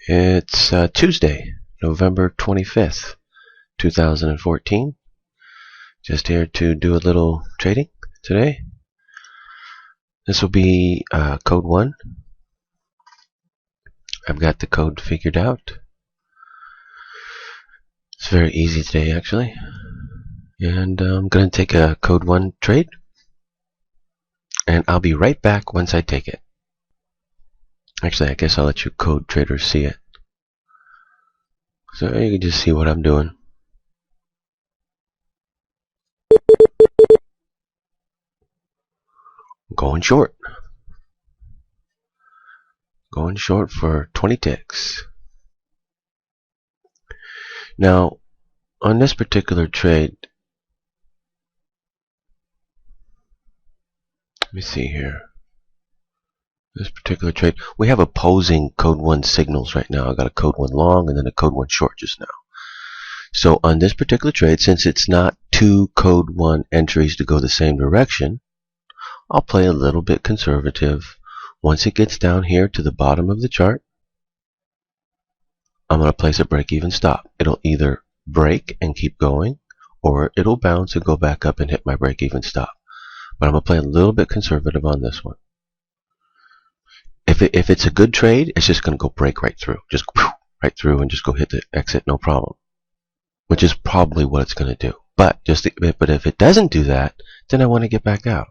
It's Tuesday, November 25th, 2014. Just here to do a little trading today. This will be code 1. I've got the code figured out. It's very easy today, actually. And I'm going to take a code 1 trade. And I'll be right back once I take it. Actually, I guess I'll let you code traders see it. So you can just see what I'm doing. Going short. Going short for 20 ticks. Now, on this particular trade, let me see here. This particular trade, we have opposing code 1 signals right now. I got a code 1 long and then a code 1 short just now. So on this particular trade, since it's not two code 1 entries to go the same direction, I'll play a little bit conservative. Once it gets down here to the bottom of the chart, I'm going to place a break-even stop. It'll either break and keep going, or it'll bounce and go back up and hit my break-even stop. But I'm going to play a little bit conservative on this one. If it's a good trade, it's just going to go break right through. Just right through and just go hit the exit, no problem. Which is probably what it's going to do. But if it doesn't do that, then I want to get back out.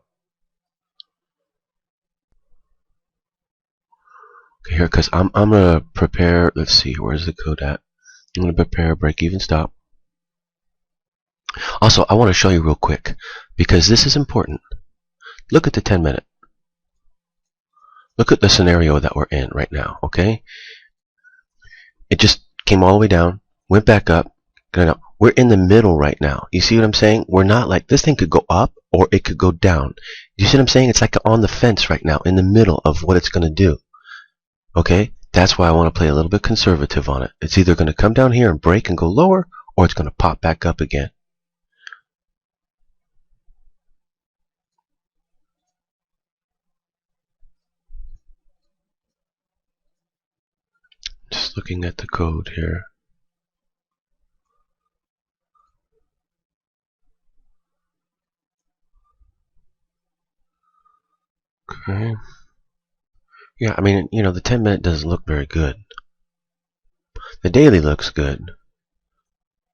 Okay, here, because I'm going to prepare, let's see, where's the code at? I'm going to prepare a break-even stop. Also, I want to show you real quick, because this is important. Look at the 10-minute. Look at the scenario that we're in right now, okay? It just came all the way down, went back up. We're in the middle right now. You see what I'm saying? We're not like, this thing could go up or it could go down. You see what I'm saying? It's like on the fence right now, in the middle of what it's going to do. Okay? That's why I want to play a little bit conservative on it. It's either going to come down here and break and go lower, or it's going to pop back up again. Just looking at the code here. Okay. Yeah, I mean, you know, the 10-minute doesn't look very good. The daily looks good,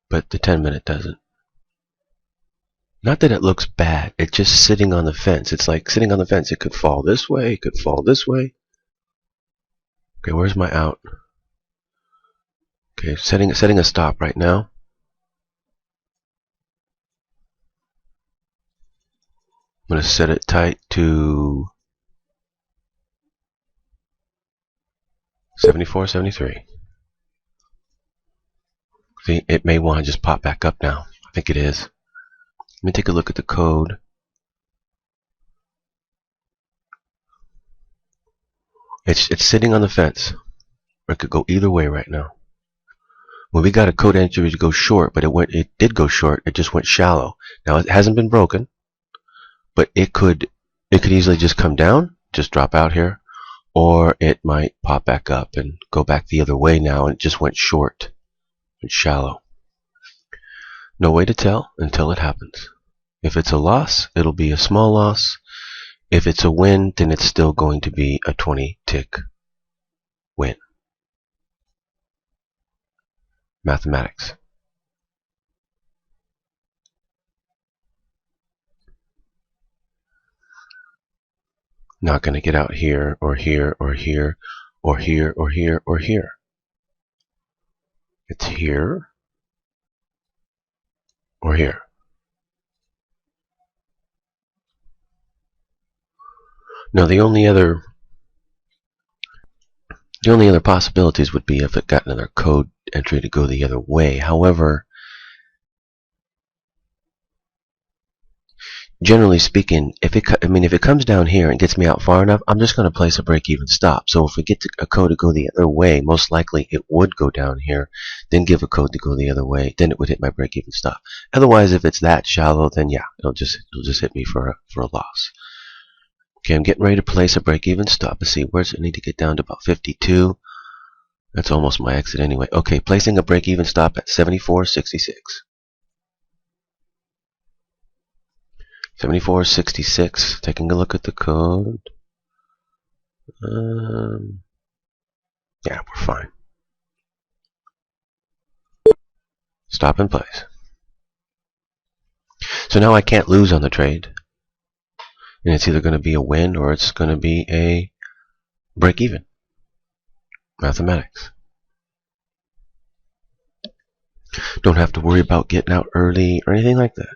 but the 10-minute doesn't. Not that it looks bad, it's just sitting on the fence. It's like sitting on the fence. It could fall this way, it could fall this way. Okay, where's my out? Okay, setting a stop right now. I'm going to set it tight to 74, 73. See, it may want to just pop back up now. I think it is. Let me take a look at the code. It's sitting on the fence. It could go either way right now. Well, we got a code entry to go short, but it did go short. It just went shallow. Now it hasn't been broken, but it could easily just come down, just drop out here, or it might pop back up and go back the other way now, and it just went short and shallow. No way to tell until it happens. If it's a loss, it'll be a small loss. If it's a win, then it's still going to be a 20-tick win. Mathematics. Not going to get out here, or here, or here, or here, or here, or here. It's here, or here. Now the only other possibilities would be if it got another code entry to go the other way. However, generally speaking, if it comes down here and gets me out far enough, I'm just going to place a break-even stop. So if we get a code to go the other way, most likely it would go down here, then give a code to go the other way, then it would hit my break-even stop. Otherwise, if it's that shallow, then yeah, it'll just hit me for a loss. Okay, I'm getting ready to place a break-even stop. Let's see, where's it need to get down to about 52. That's almost my exit anyway. Okay, placing a break-even stop at 74.66. 74.66. Taking a look at the code. Yeah, we're fine. Stop in place. So now I can't lose on the trade. And it's either going to be a win or it's going to be a break-even. Mathematics. Don't have to worry about getting out early or anything like that.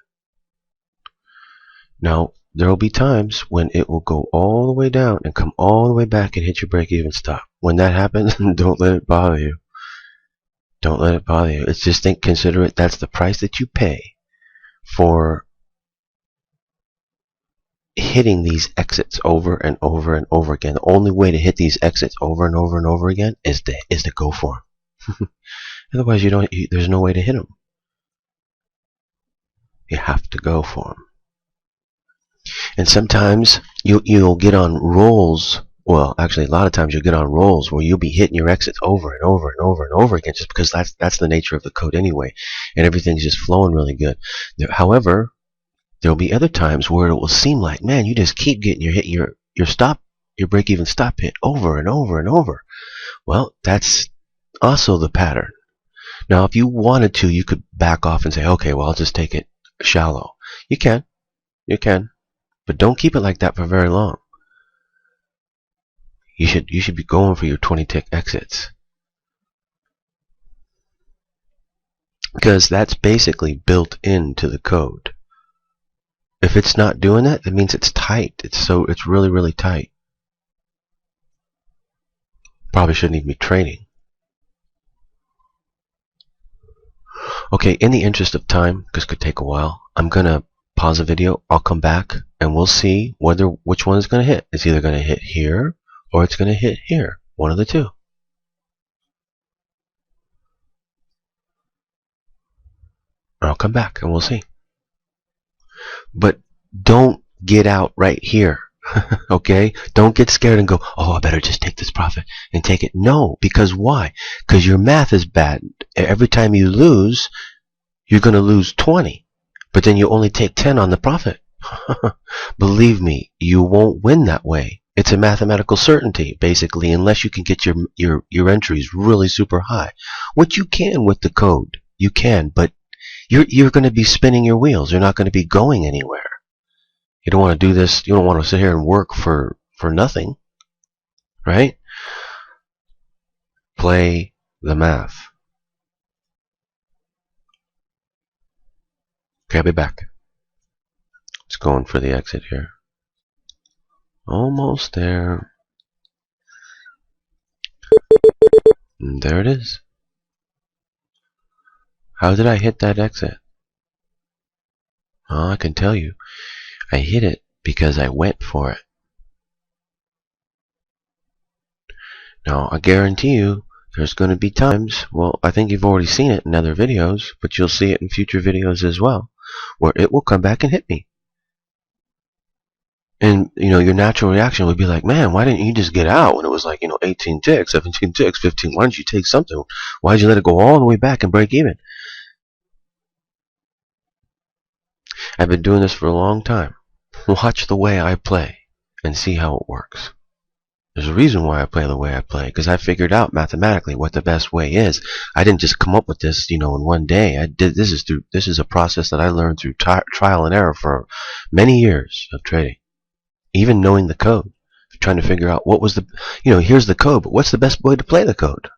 Now, there will be times when it will go all the way down and come all the way back and hit your break-even stop. When that happens, don't let it bother you. Don't let it bother you. It's just consider it that's the price that you pay for hitting these exits over and over and over again. The only way to hit these exits over and over and over again is to go for them. Otherwise, there's no way to hit them. You have to go for them. And sometimes you'll get on rolls. Well, actually, a lot of times you'll get on rolls where you'll be hitting your exits over and over and over and over again, just because that's the nature of the code anyway, and everything's just flowing really good. However, there'll be other times where it will seem like, man, you just keep getting your break-even stop hit over and over and over. Well, that's also the pattern. Now, if you wanted to, you could back off and say, okay, well, I'll just take it shallow. You can, but don't keep it like that for very long. You should be going for your 20-tick exits, because that's basically built into the code. If it's not doing that, that means it's tight. It's really, really tight. Probably shouldn't even be trading. Okay, in the interest of time, because it could take a while, I'm gonna pause the video. I'll come back and we'll see which one is gonna hit. It's either gonna hit here or it's gonna hit here. One of the two. I'll come back and we'll see. But don't get out right here. Okay? Don't get scared and go, oh, I better just take this profit and take it. No, because why? Because your math is bad. Every time you lose, you're going to lose 20. But then you only take 10 on the profit. Believe me, you won't win that way. It's a mathematical certainty, basically, unless you can get your entries really super high. Which you can with the code. You can, but you're going to be spinning your wheels. You're not going to be going anywhere. You don't want to do this. You don't want to sit here and work for nothing, right? Play the math. Okay, I'll be back. It's going for the exit here. Almost there. And there it is. How did I hit that exit? Oh, I can tell you. I hit it because I went for it. Now, I guarantee you, there's going to be times, well, I think you've already seen it in other videos, but you'll see it in future videos as well, where it will come back and hit me. And, your natural reaction would be like, man, why didn't you just get out when it was like, 18 ticks, 17 ticks, 15? Why didn't you take something? Why did you let it go all the way back and break even? I've been doing this for a long time. Watch the way I play and see how it works. There's a reason why I play the way I play, because I figured out mathematically what the best way is. I didn't just come up with this, in one day. This is a process that I learned through trial and error for many years of trading. Even knowing the code, trying to figure out what was here's the code, but what's the best way to play the code?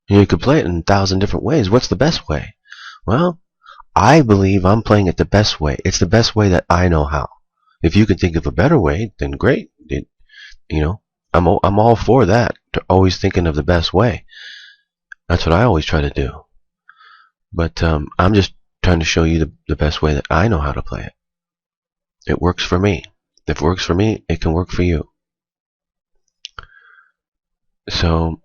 You could play it in 1,000 different ways. What's the best way? Well, I believe I'm playing it the best way. It's the best way that I know how. If you can think of a better way, then great. I'm all for that. Always thinking of the best way. That's what I always try to do. But I'm just trying to show you the best way that I know how to play it. It works for me. If it works for me, it can work for you. So,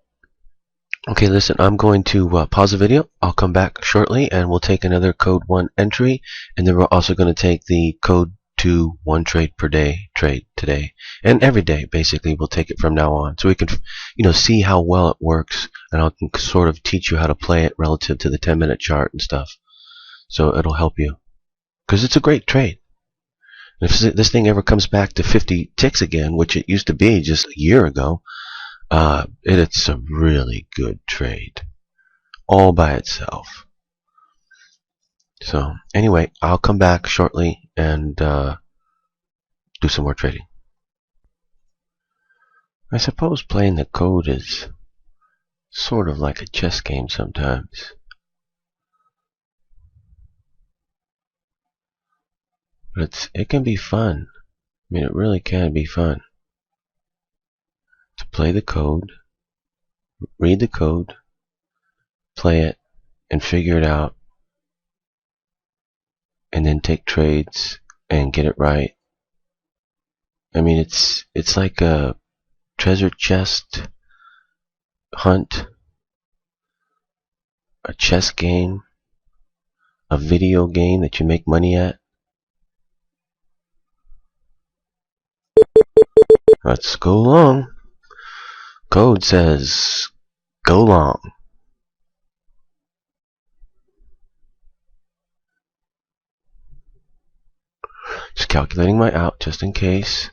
okay, listen, I'm going to pause the video. I'll come back shortly and we'll take another code 1 entry, and then we're also going to take the code do 1 trade per day trade today, and every day basically we'll take it from now on, so we can see how well it works, and I can sort of teach you how to play it relative to the 10-minute chart and stuff, so it'll help you, because it's a great trade. And if this thing ever comes back to 50 ticks again, which it used to be just a year ago, it's a really good trade all by itself. So anyway, I'll come back shortly and do some more trading. I suppose playing the code is sort of like a chess game sometimes. But it can be fun. I mean, it really can be fun to play the code, read the code, play it, and figure it out, and then take trades and get it right. I mean, it's like a treasure chest hunt, a chess game, a video game that you make money at. Let's go long. Code says go long. Just calculating my out just in case.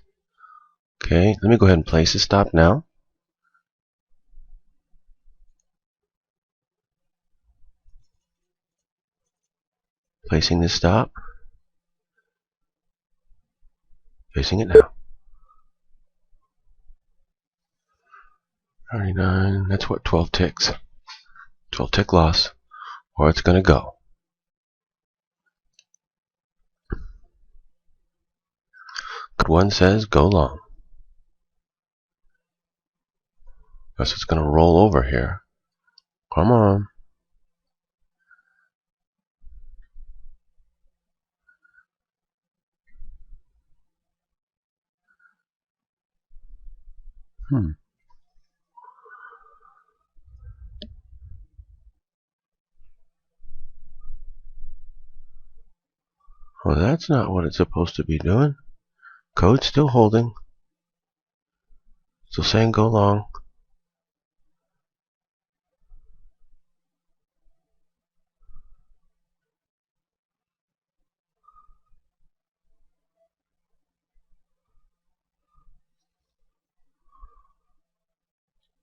Okay, let me go ahead and place a stop now. Placing this stop. Placing it now. 39, that's what, 12 ticks. 12 tick loss, or it's going to go. Good one says go long. Guess it's going to roll over here. Come on. Well, that's not what it's supposed to be doing. Code's still holding. Still saying go long.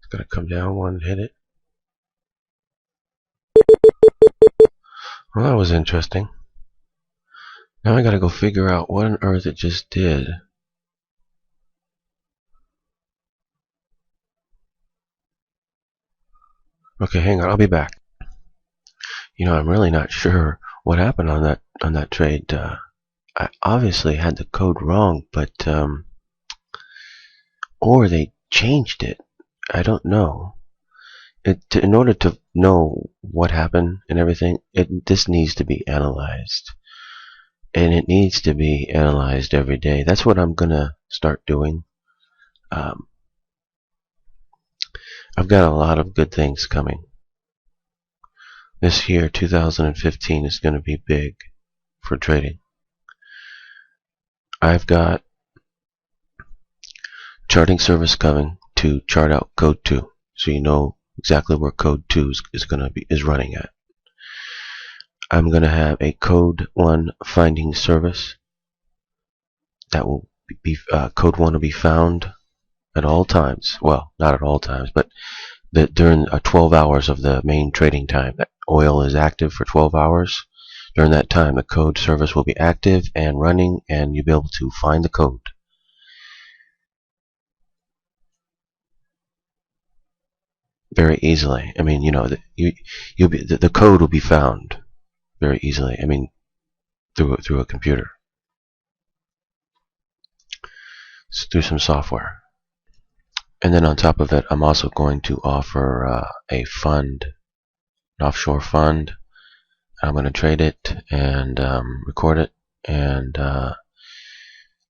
It's going to come down one and hit it. Well, that was interesting. Now I got to go figure out what on earth it just did. Okay, hang on, I'll be back. I'm really not sure what happened on that trade. I obviously had the code wrong, but or they changed it. I don't know. In order to know what happened and everything, this needs to be analyzed, and it needs to be analyzed every day. That's what I'm gonna start doing. I've got a lot of good things coming. This year, 2015, is going to be big for trading. I've got charting service coming to chart out code 2, so you know exactly where code 2 is running at. I'm going to have a code 1 finding service that will be code 1 will be found at all times. Well, not at all times, but during 12 hours of the main trading time. That oil is active for 12 hours. During that time, the code service will be active and running, and you'll be able to find the code. Very easily. I mean, the code will be found very easily. I mean, through a computer, through some software. And then on top of it, I'm also going to offer a fund, an offshore fund. I'm going to trade it and record it, and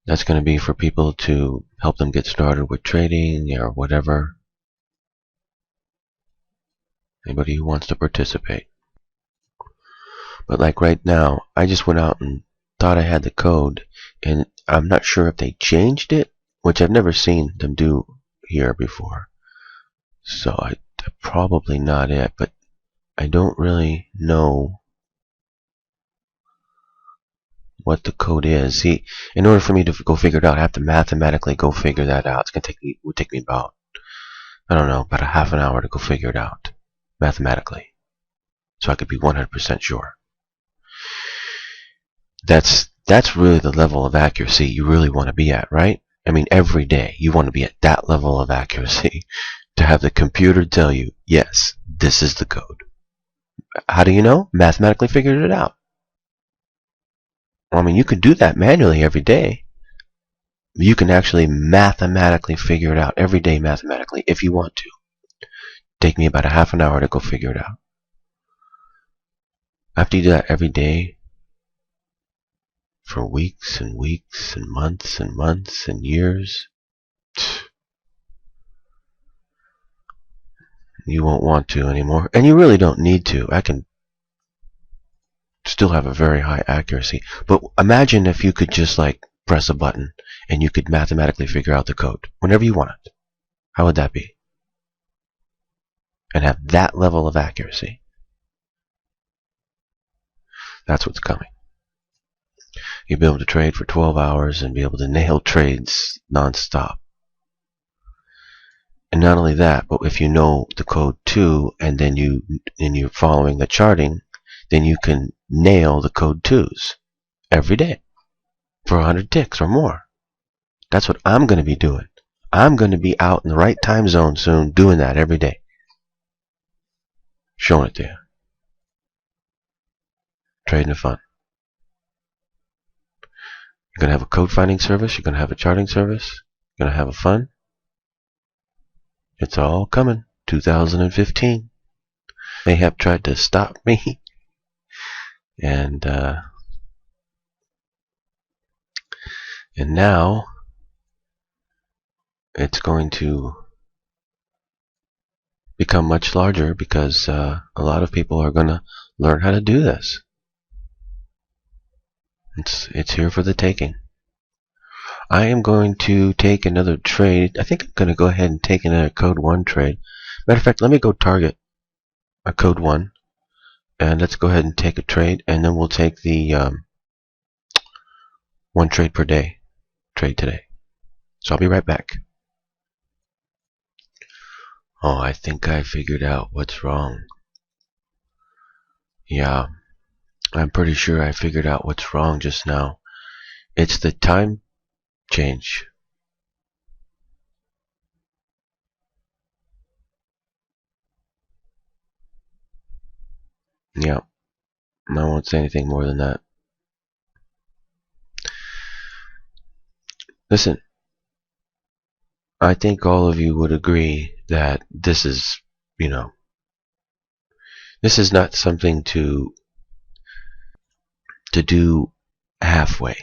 that's going to be for people to help them get started with trading or whatever. Anybody who wants to participate. But like right now, I just went out and thought I had the code, and I'm not sure if they changed it, which I've never seen them do here before. So probably not it, but I don't really know what the code is. See, in order for me to go figure it out, I have to mathematically go figure that out. It's gonna would take me about, I don't know, about a half an hour to go figure it out mathematically, so I could be 100% sure. That's really the level of accuracy you really want to be at, right? I mean, every day you want to be at that level of accuracy to have the computer tell you, yes, this is the code. How do you know? Mathematically figured it out. Well, I mean, you can do that manually every day. You can actually mathematically figure it out every day mathematically if you want to. Take me about a half an hour to go figure it out. After you do that every day for weeks and weeks and months and years, you won't want to anymore. And you really don't need to. I can still have a very high accuracy. But imagine if you could just like press a button and you could mathematically figure out the code whenever you want it. How would that be? And have that level of accuracy. That's what's coming. You'll be able to trade for 12 hours and be able to nail trades non-stop. And not only that, but if you know the code too, and then you're following the charting, then you can nail the code 2s every day for 100 ticks or more. That's what I'm going to be doing. I'm going to be out in the right time zone soon doing that every day. Showing it to you. Trading is fun. You're going to have a code finding service. You're going to have a charting service. You're going to have a fun. It's all coming. 2015. They have tried to stop me. And now it's going to become much larger because a lot of people are going to learn how to do this. It's here for the taking. I am going to take another trade. I think I'm going to go ahead and take another code 1 trade. Matter of fact, let me go target a code 1. And let's go ahead and take a trade, and then we'll take the 1 trade per day trade today. So I'll be right back. Oh, I think I figured out what's wrong. Yeah, I'm pretty sure I figured out what's wrong just now. It's the time change. Yeah, I won't say anything more than that. Listen, I think all of you would agree that this is, this is not something to do halfway.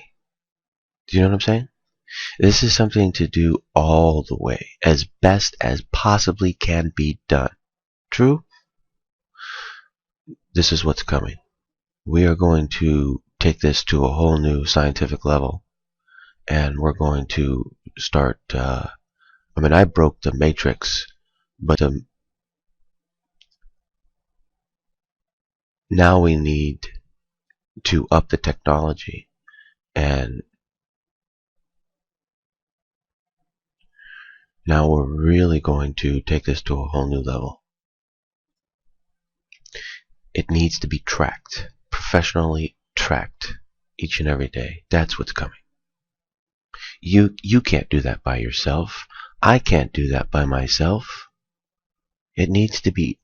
Do you know what I'm saying? This is something to do all the way, as best as possibly can be done. True? This is what's coming. We are going to take this to a whole new scientific level, and we're going to start, I mean, I broke the matrix, but now we need to up the technology, and now we're really going to take this to a whole new level. It needs to be tracked, professionally tracked, each and every day. That's what's coming. You can't do that by yourself. I can't do that by myself. It needs to be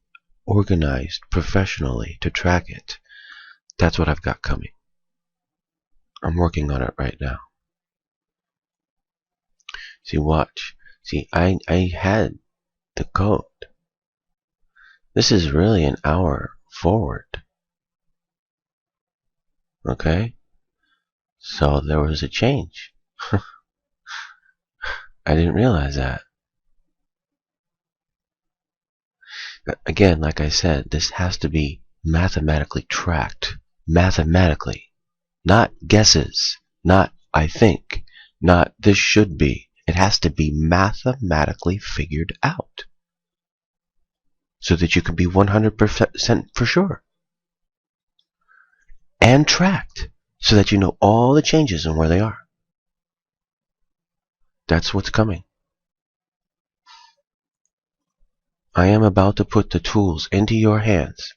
organized professionally to track it. That's what I've got coming. I'm working on it right now. See, watch. See, I had the code. This is really an hour forward. Okay? So there was a change. I didn't realize that. Again, like I said, this has to be mathematically tracked. Mathematically. Not guesses, not I think, not this should be. It has to be mathematically figured out so that you can be 100% for sure. And tracked so that you know all the changes and where they are. That's what's coming. I am about to put the tools into your hands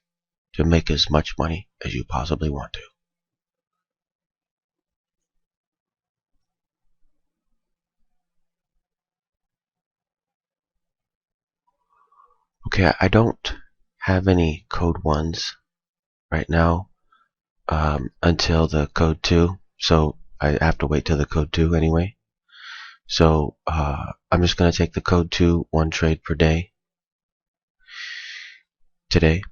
to make as much money as you possibly want to. Okay, I don't have any code 1s right now until the code 2, so I have to wait till the code 2 anyway. So I'm just going to take the code 2 1 trade per day today.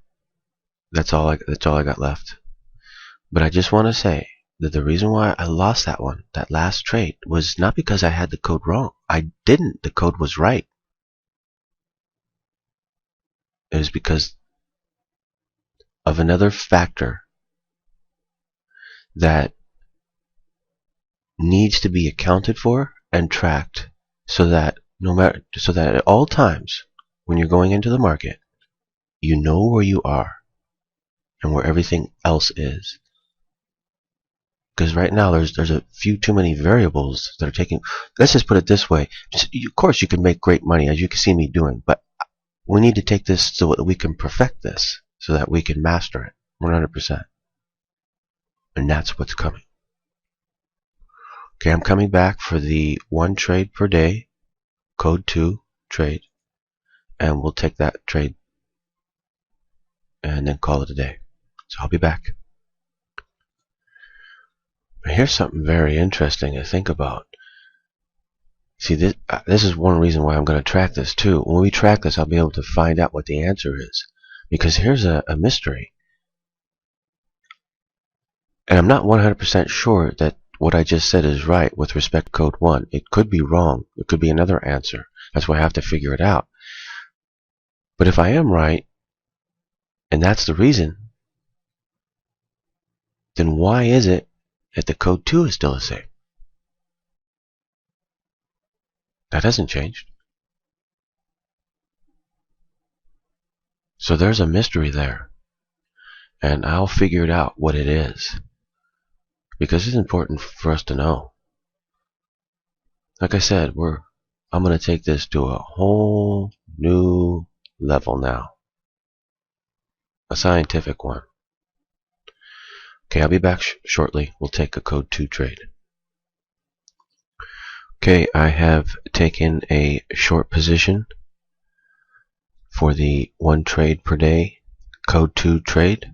That's all I got left. But I just want to say that the reason why I lost that one, that last trade, was not because I had the code wrong. I didn't. The code was right. It was because of another factor that needs to be accounted for and tracked so that at all times when you're going into the market, you know where you are and where everything else is. Because right now there's a few too many variables that are taking. Let's just put it this way. Of course you can make great money, as you can see me doing, but we need to take this so that we can perfect this, so that we can master it 100%. And that's what's coming. Okay, I'm coming back for the 1 trade per day, code 2 trade, and we'll take that trade and then call it a day. So I'll be back. Here's something very interesting to think about. See, this is one reason why I'm going to track this too. When we track this, I'll be able to find out what the answer is. Because here's a mystery. And I'm not 100% sure that what I just said is right with respect to code 1. It could be wrong. It could be another answer. That's why I have to figure it out. But if I am right, and that's the reason, then why is it that the code 2 is still the same? That hasn't changed. So there's a mystery there. And I'll figure it out what it is. Because it's important for us to know. Like I said, I'm going to take this to a whole new level now. A scientific one. Okay, I'll be back shortly. We'll take a code 2 trade. Okay, I have taken a short position for the 1 trade per day code 2 trade.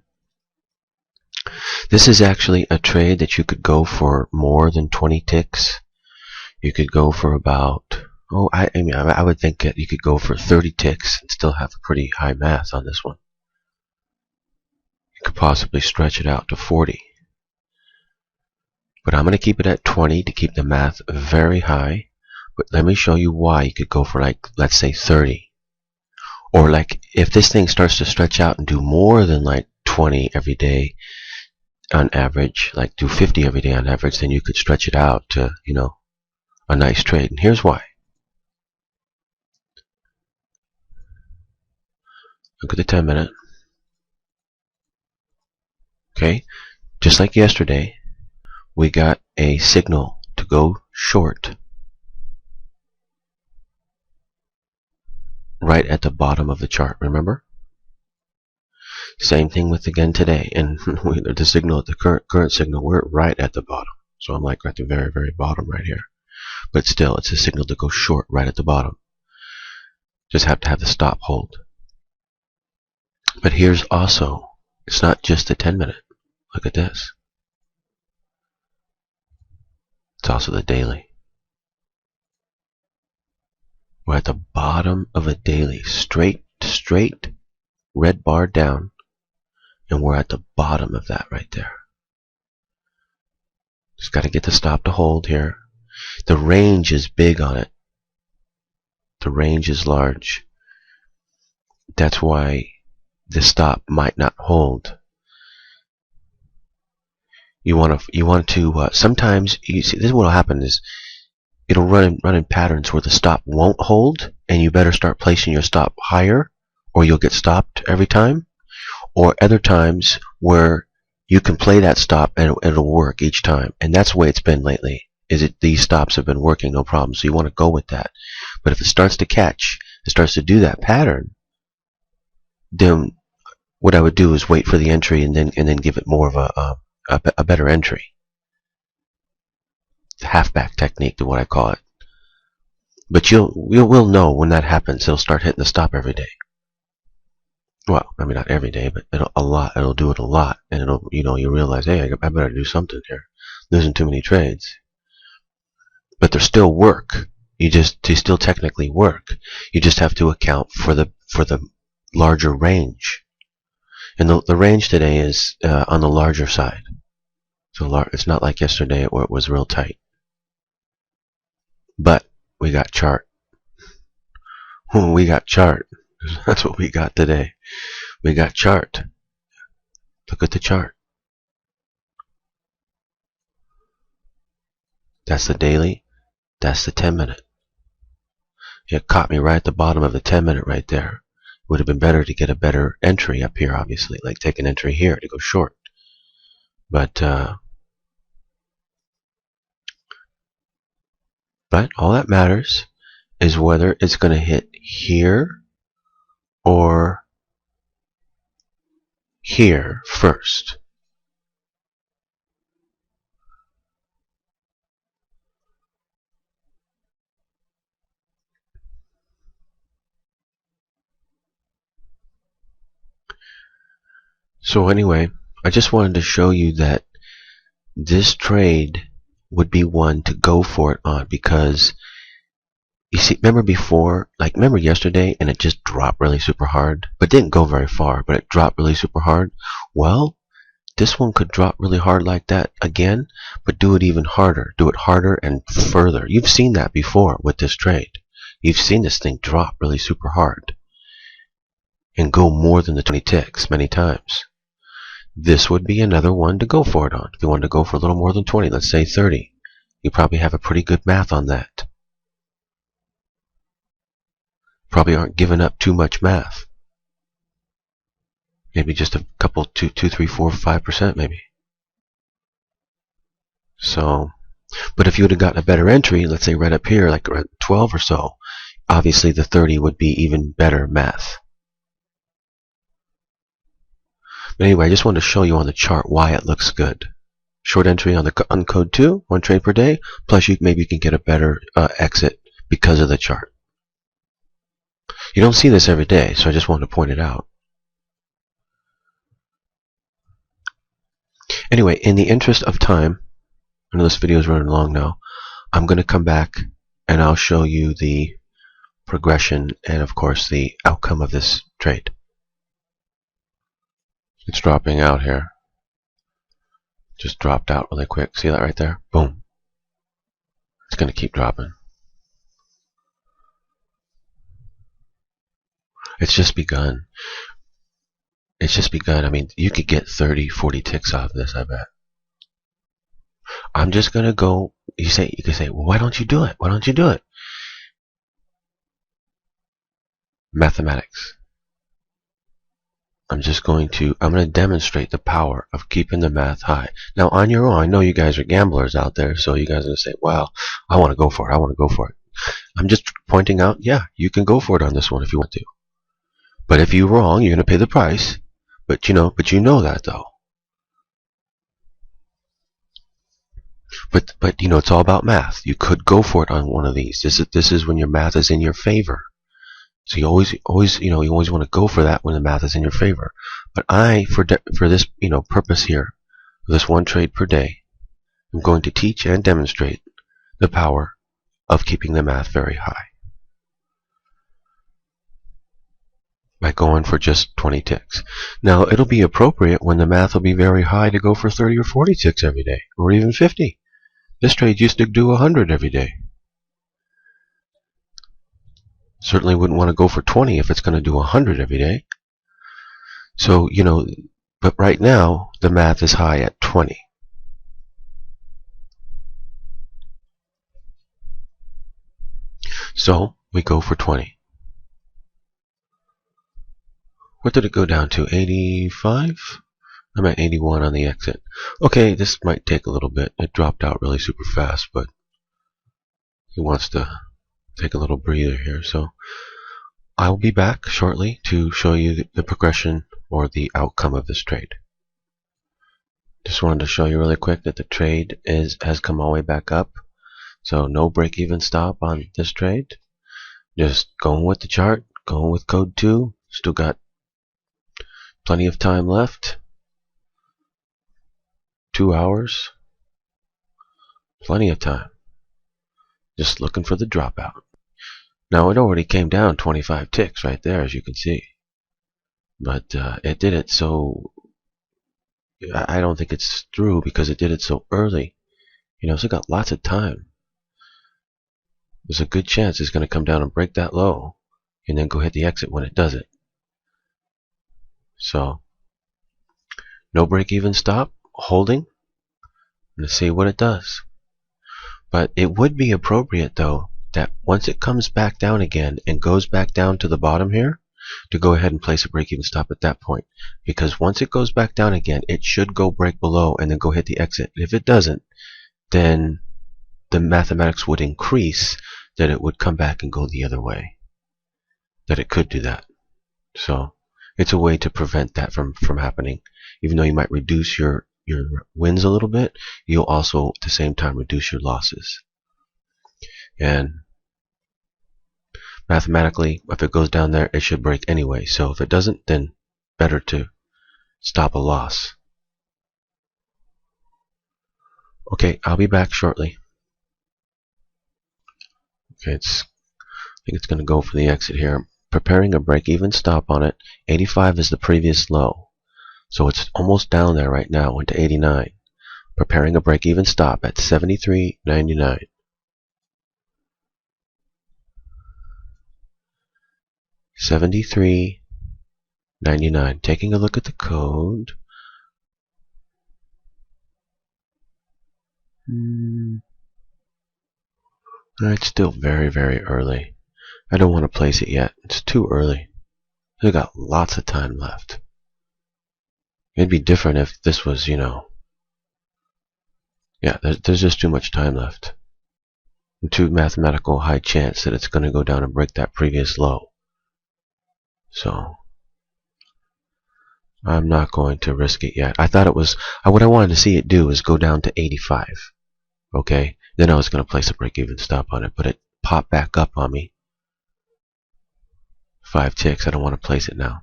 This is actually a trade that you could go for more than 20 ticks. You could go for about, I would think that you could go for 30 ticks and still have a pretty high math on this one. You could possibly stretch it out to 40. But I'm going to keep it at 20 to keep the math very high. But let me show you why you could go for, like, let's say 30. Or like if this thing starts to stretch out and do more than like 20 every day on average, like do 50 every day on average, then you could stretch it out to, you know, a nice trade. And here's why. Look at the 10-minute. Okay, just like yesterday, we got a signal to go short right at the bottom of the chart, remember? Same thing with again today, and the signal, the current signal, we're right at the bottom. So I'm like at the very, very bottom right here. But still, it's a signal to go short right at the bottom. Just have to have the stop hold. But here's also, it's not just the 10-minute. Look at this. It's also the daily. We're at the bottom of a daily, straight red bar down, and we're at the bottom of that right there. Just got to get the stop to hold here. The range is big on it. The range is large. That's why the stop might not hold. You want to sometimes you see this. What will happen is it'll run in patterns where the stop won't hold, and you better start placing your stop higher, or you'll get stopped every time. Or other times where you can play that stop and it'll work each time, and that's the way it's been lately. These stops have been working no problem, so you want to go with that. But if it starts to catch, it starts to do that pattern, then what I would do is wait for the entry and then give it more of a better entry. The halfback technique, to what I call it. But we'll know when that happens. It'll start hitting the stop every day. Well, I mean not every day, but it'll do it a lot, and you realize, hey, I better do something here. Losing too many trades. But they still work. They still technically work. You just have to account for the larger range. And the range today is on the larger side. So it's not like yesterday where it was real tight. But we got chart. We got chart. That's what we got today. We got chart. Look at the chart. That's the daily. That's the 10-minute. It caught me right at the bottom of the 10-minute right there. Would have been better to get a better entry up here, obviously. Like take an entry here to go short. But all that matters is whether it's going to hit here or here first. So anyway, I just wanted to show you that this trade would be one to go for it on, because you see, remember yesterday, and it just dropped really super hard, but didn't go very far, but it dropped really super hard. Well, this one could drop really hard like that again, but do it even harder. Do it harder and further. You've seen that before with this trade. You've seen this thing drop really super hard and go more than the 20 ticks many times. This would be another one to go for it on. If you wanted to go for a little more than 20, let's say 30, you probably have a pretty good math on that. Probably aren't giving up too much math. Maybe just a couple, 2, 3, 4, 5% maybe. So, but if you would have gotten a better entry, let's say right up here, like around 12 or so, obviously the 30 would be even better math. But anyway, I just wanted to show you on the chart why it looks good. Short entry on code 2, 1 trade per day, plus maybe you can get a better exit because of the chart. You don't see this every day, so I just wanted to point it out. Anyway, in the interest of time, I know this video is running long now, I'm going to come back and I'll show you the progression and, of course, the outcome of this trade. It's dropping out here. Just dropped out really quick. See that right there? Boom. It's going to keep dropping. It's just begun. It's just begun. I mean, you could get 30, 40 ticks off this, I bet. I'm just going to go. You could say, well, why don't you do it? Why don't you do it? Mathematics. I'm going to demonstrate the power of keeping the math high. Now, on your own, I know you guys are gamblers out there, so you guys are going to say, wow, I want to go for it. I want to go for it. I'm just pointing out, yeah, you can go for it on this one if you want to. But if you're wrong, you're going to pay the price. But you know that, though. But it's all about math. You could go for it on one of these. This is when your math is in your favor. So you always want to go for that when the math is in your favor. But for this, purpose here, this one trade per day, I'm going to teach and demonstrate the power of keeping the math very high by going for just 20 ticks. Now, it'll be appropriate when the math will be very high to go for 30 or 40 ticks every day, or even 50. This trade used to do 100 every day. Certainly wouldn't want to go for 20 if it's going to do 100 every day. So, but right now, the math is high at 20. So we go for 20. What did it go down to? 85? I'm at 81 on the exit. Okay, this might take a little bit. It dropped out really super fast, but he wants to take a little breather here. So I'll be back shortly to show you the progression or the outcome of this trade. Just wanted to show you really quick that the trade has come all the way back up. So no break-even stop on this trade. Just going with the chart, going with code 2. Still got plenty of time left. 2 hours. Plenty of time. Just looking for the dropout. Now it already came down 25 ticks right there, as you can see. But it did it so... I don't think it's through because it did it so early. You know, so it got lots of time. There's a good chance it's going to come down and break that low and then go hit the exit when it does it. So, no break-even stop, holding, and see what it does. But it would be appropriate, though, that once it comes back down again and goes back down to the bottom here, to go ahead and place a break-even stop at that point. Because once it goes back down again, it should go break below and then go hit the exit. If it doesn't, then the mathematics would increase that it would come back and go the other way. That it could do that. So it's a way to prevent that from happening. Even though you might reduce your wins a little bit, you'll also at the same time reduce your losses. And mathematically, if it goes down there, it should break anyway. So if it doesn't, then better to stop a loss. Okay, I'll be back shortly. Okay, I think it's going to go for the exit here. Preparing a break-even stop on it. 85 is the previous low. So it's almost down there right now, went to 89. Preparing a break-even stop at 73.99. 73.99. Taking a look at the code. It's still very, very early. I don't want to place it yet. It's too early. We've got lots of time left. It'd be different if this was, you know... Yeah, there's just too much time left. And too mathematical high chance that it's going to go down and break that previous low. So, I'm not going to risk it yet. I thought it was... What I wanted to see it do is go down to 85. Okay? Then I was going to place a break-even stop on it, but it popped back up on me. 5 ticks. I don't want to place it now.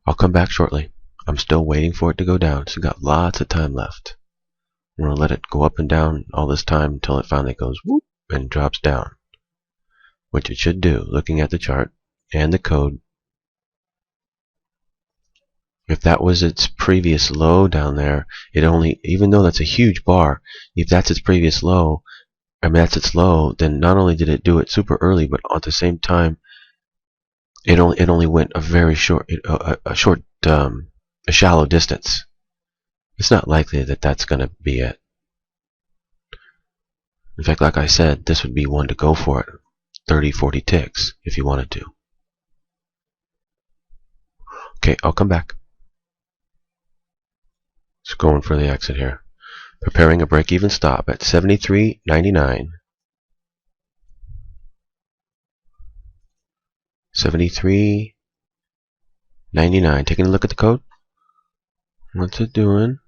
I'll come back shortly. I'm still waiting for it to go down, so I've got lots of time left. I'm going to let it go up and down all this time until it finally goes whoop and drops down. Which it should do, looking at the chart and the code. If that was its previous low down there, it only, even though that's a huge bar, if that's its previous low, that's its low, then not only did it do it super early, but at the same time, it only went a very short, a shallow distance. It's not likely that that's going to be it. In fact, like I said, this would be one to go for it. 30, 40 ticks if you wanted to. Okay, I'll come back. Just going for the exit here. Preparing a break-even stop at 73.99. 73.99. Taking a look at the code. What's it doing?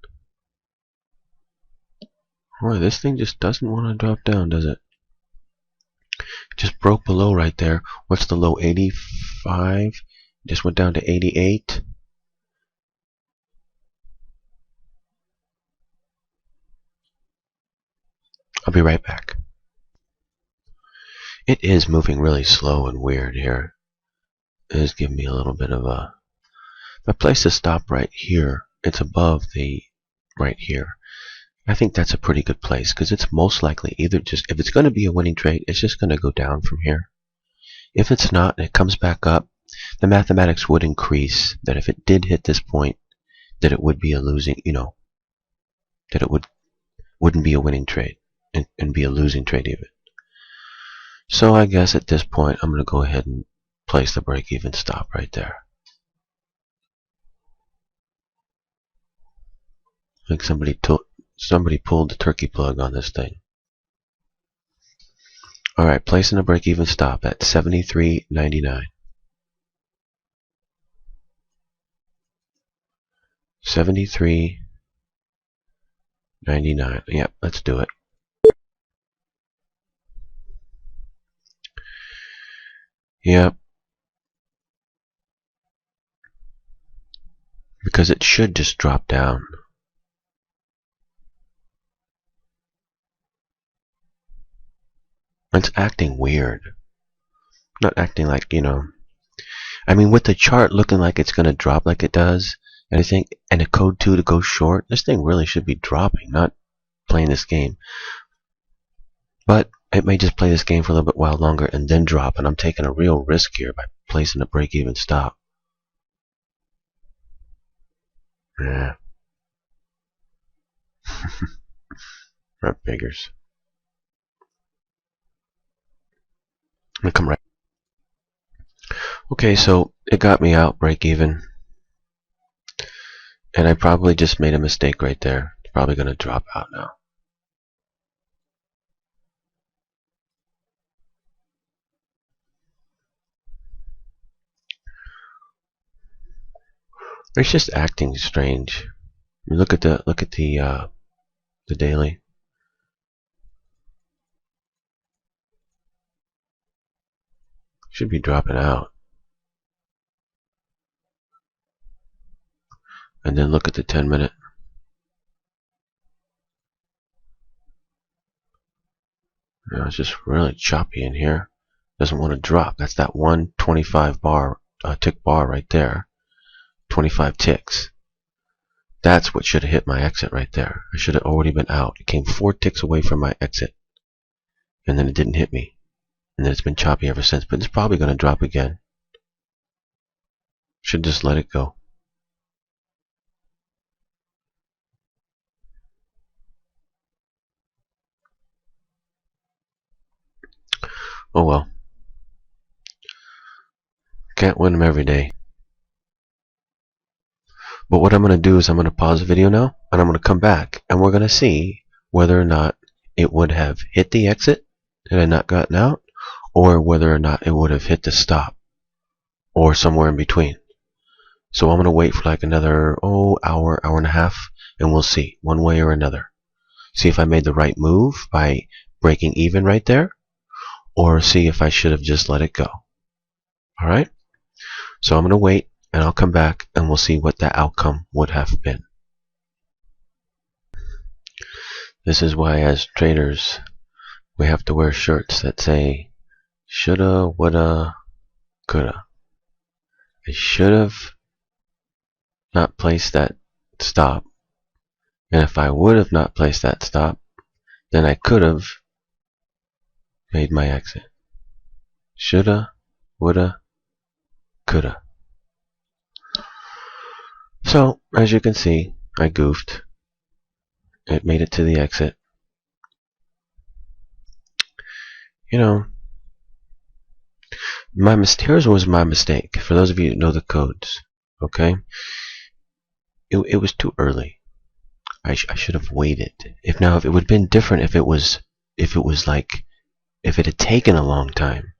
Boy, this thing just doesn't want to drop down, does it? It just broke below right there. What's the low? 85. Just went down to 88. I'll be right back. It is moving really slow and weird here. It is giving me a little bit of a... If I place the stop right here, it's above the... right here. I think that's a pretty good place because it's most likely either just... If it's going to be a winning trade, it's just going to go down from here. If it's not and it comes back up, the mathematics would increase that if it did hit this point, that it would be a losing, you know, that it wouldn't be a winning trade and be a losing trade even. So I guess at this point I'm going to go ahead and place the break-even stop right there. I think somebody pulled the turkey plug on this thing. Alright, placing a break-even stop at $73.99. $73.99. Yep, let's do it. Yep. Because it should just drop down. It's acting weird. Not acting like, I mean, with the chart looking like it's going to drop like it does, and I think, and a code 2 to go short, this thing really should be dropping, not playing this game. But it may just play this game for a little bit while longer and then drop, and I'm taking a real risk here by placing a break-even stop. Yeah. That figures. I'm gonna come right. Okay, so it got me out break-even, and I probably just made a mistake right there. It's probably gonna drop out now. It's just acting strange. I mean, look at the daily. Should be dropping out. And then look at the 10-minute. It's just really choppy in here. Doesn't want to drop. That's that 125 bar tick bar right there. 25 ticks. That's what should have hit my exit right there. I should have already been out. It came 4 ticks away from my exit, and then it didn't hit me. And then it's been choppy ever since. But it's probably going to drop again. Should just let it go. Oh well. Can't win them every day. But what I'm going to do is I'm going to pause the video now, and I'm going to come back, and we're going to see whether or not it would have hit the exit had I not gotten out, or whether or not it would have hit the stop, or somewhere in between. So I'm going to wait for like another hour and a half, and we'll see, one way or another. See if I made the right move by breaking even right there, or see if I should have just let it go. Alright? So I'm going to wait, and I'll come back, and we'll see what the outcome would have been. This is why, as traders, we have to wear shirts that say, shoulda, woulda, coulda. I should have not placed that stop, and if I would have not placed that stop, then I could have made my exit. Shoulda, woulda, coulda. So, as you can see, I goofed. It made it to the exit. Here's was my mistake. For those of you who know the codes, okay? It was too early. I should have waited. If it would have been different if it had taken a long time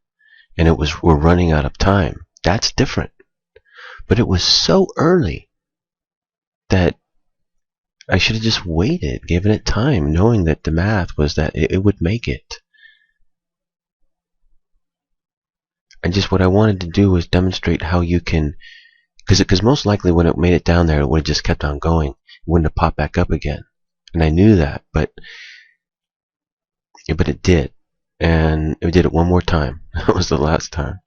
and we're running out of time. That's different. But it was so early that I should have just waited, given it time, knowing that the math was that it would make it. And just what I wanted to do was demonstrate how you can, because most likely when it made it down there, it would have just kept on going. It wouldn't have popped back up again. And I knew that, but it did. And it did it one more time. That was the last time.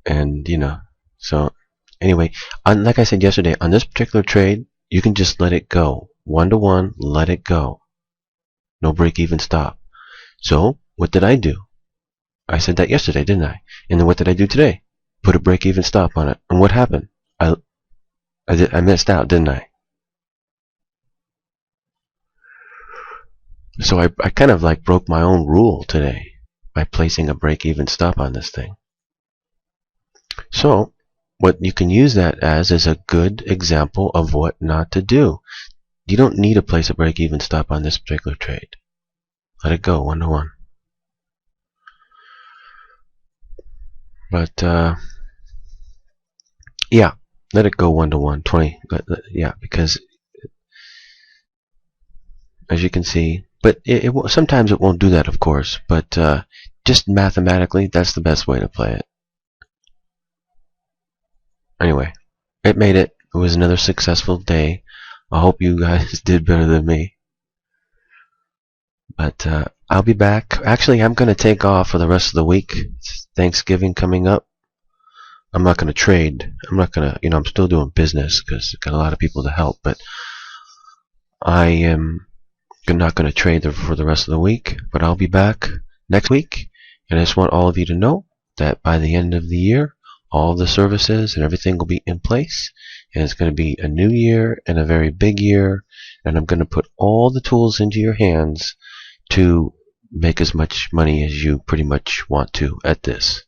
And, so anyway, like I said yesterday, on this particular trade, you can just let it go. 1-to-1, let it go. No break-even stop. So, what did I do? I said that yesterday, didn't I? And then what did I do today? Put a break-even stop on it. And what happened? I missed out, didn't I? So I kind of like broke my own rule today. by placing a break-even stop on this thing. So what you can use that as is a good example of what not to do. You don't need to place a break-even stop on this particular trade. Let it go 1-to-1. But yeah, let it go 1-to-1, 20. Yeah, because as you can see, but sometimes it won't do that, of course. But just mathematically, that's the best way to play it. Anyway, it made it. It was another successful day. I hope you guys did better than me. But I'll be back. Actually, I'm going to take off for the rest of the week. It's Thanksgiving coming up. I'm not going to trade. I'm not going to, I'm still doing business because I've got a lot of people to help. But I am not going to trade for the rest of the week. But I'll be back next week. And I just want all of you to know that by the end of the year, all of the services and everything will be in place. And it's going to be a new year and a very big year. And I'm going to put all the tools into your hands to make as much money as you pretty much want to at this.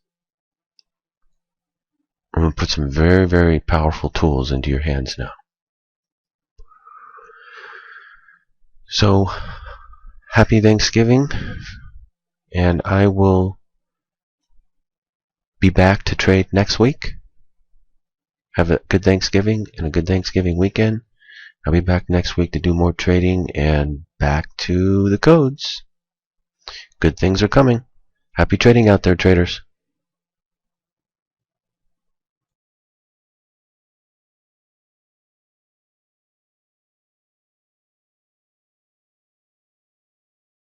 I'm going to put some very, very powerful tools into your hands now. So, happy Thanksgiving, and I will be back to trade next week. Have a good Thanksgiving and a good Thanksgiving weekend. I'll be back next week to do more trading and back to the codes. Good things are coming. Happy trading out there, traders.